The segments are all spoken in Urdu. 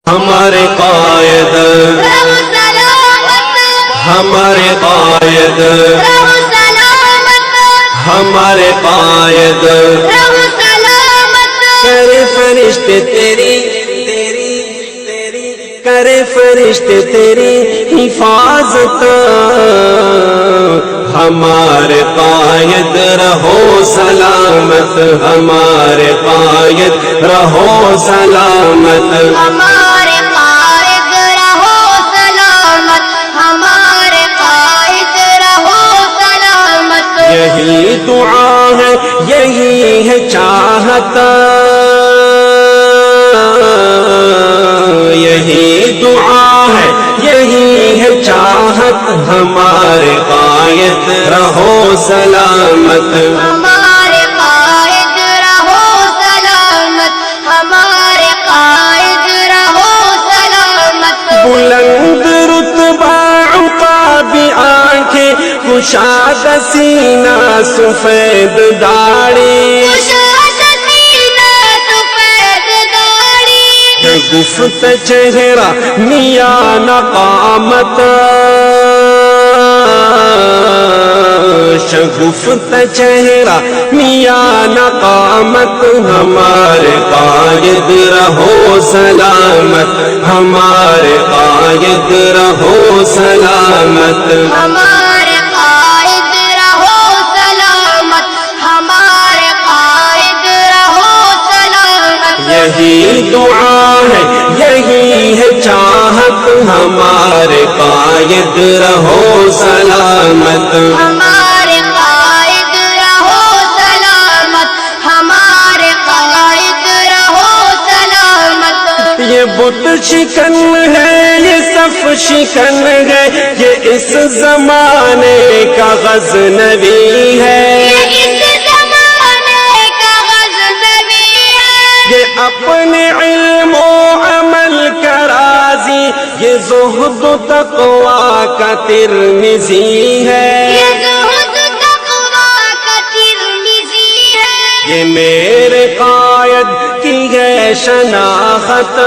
ہمارے قائد ہمارے قائد ہمارے قائد کرے فرشتے تیری کرے فرشتے تیری حفاظت ہمارے قائد رہو سلامت ہمارے قائد رہو سلامت ہمارے قائد رہو سلامت ہمارے قائد رہو سلامت یہی دعا ہے یہی ہے چاہت یہی دعا ہے یہی ہے چاہت ہمارے قائد رہو سلامت ہمارے قائد رہو سلامت ہمارے قائد رہو سلامت بلند رتبہ عقاب آنکھیں کشاد سینہ سفید داڑھی گفت چہرہ میاں نقامت شگفت چہرہ میاں نقامت ہمارے قائد رہو سلامت ہمارے قائد رہو سلامت ہمارے قائد رہو سلامت ہمارے قائد رہو سلامت یہی دعا ہے یہی ہے چاہت ہمارے قائد رہو سلامت ہمارے قائد رہو سلامت ہمارے قائد رہو سلامت یہ بت شکن ہے یہ صف شکن ہے یہ اس زمانے کا غزنوی ہے یہ اپنے علم و عمل کا راضی یہ زہد و تقوی کا ترمذی ہے یہ میرے قائد کی ہے شناخت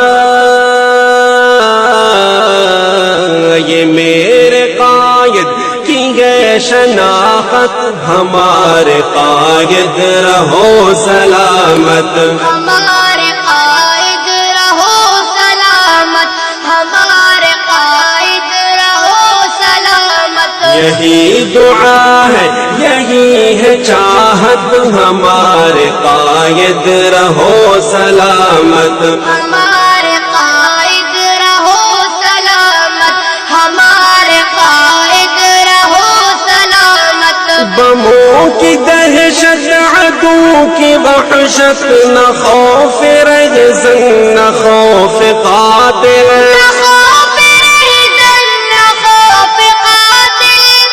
یہ میرے قائد کی ہے شناخت ہمارے قائد رہو سلامت ہمارے قائد رہو سلامت ہمارے قائد رہو سلامت یہی دعا ہے یہی ہے چاہت ہمارے قائد رہو سلامت ہمارے قائد رہو سلامت ہمارے قائد رہو سلامت بموں کی دہشت عدو کی وحشت نہ خوف رہزن نہ خوف قاتل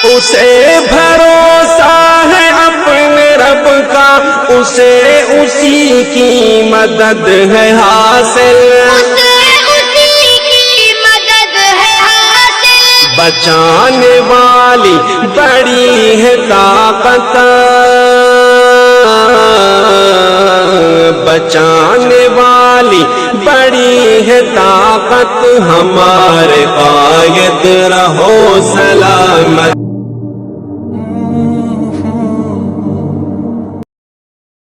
اسے بھروسہ ہے اپنے رب کا اسے اسی کی مدد ہے حاصل بچانے والی بڑی ہے طاقت بچانے والی بڑی ہے طاقت ہمارے قائد رہو سلامت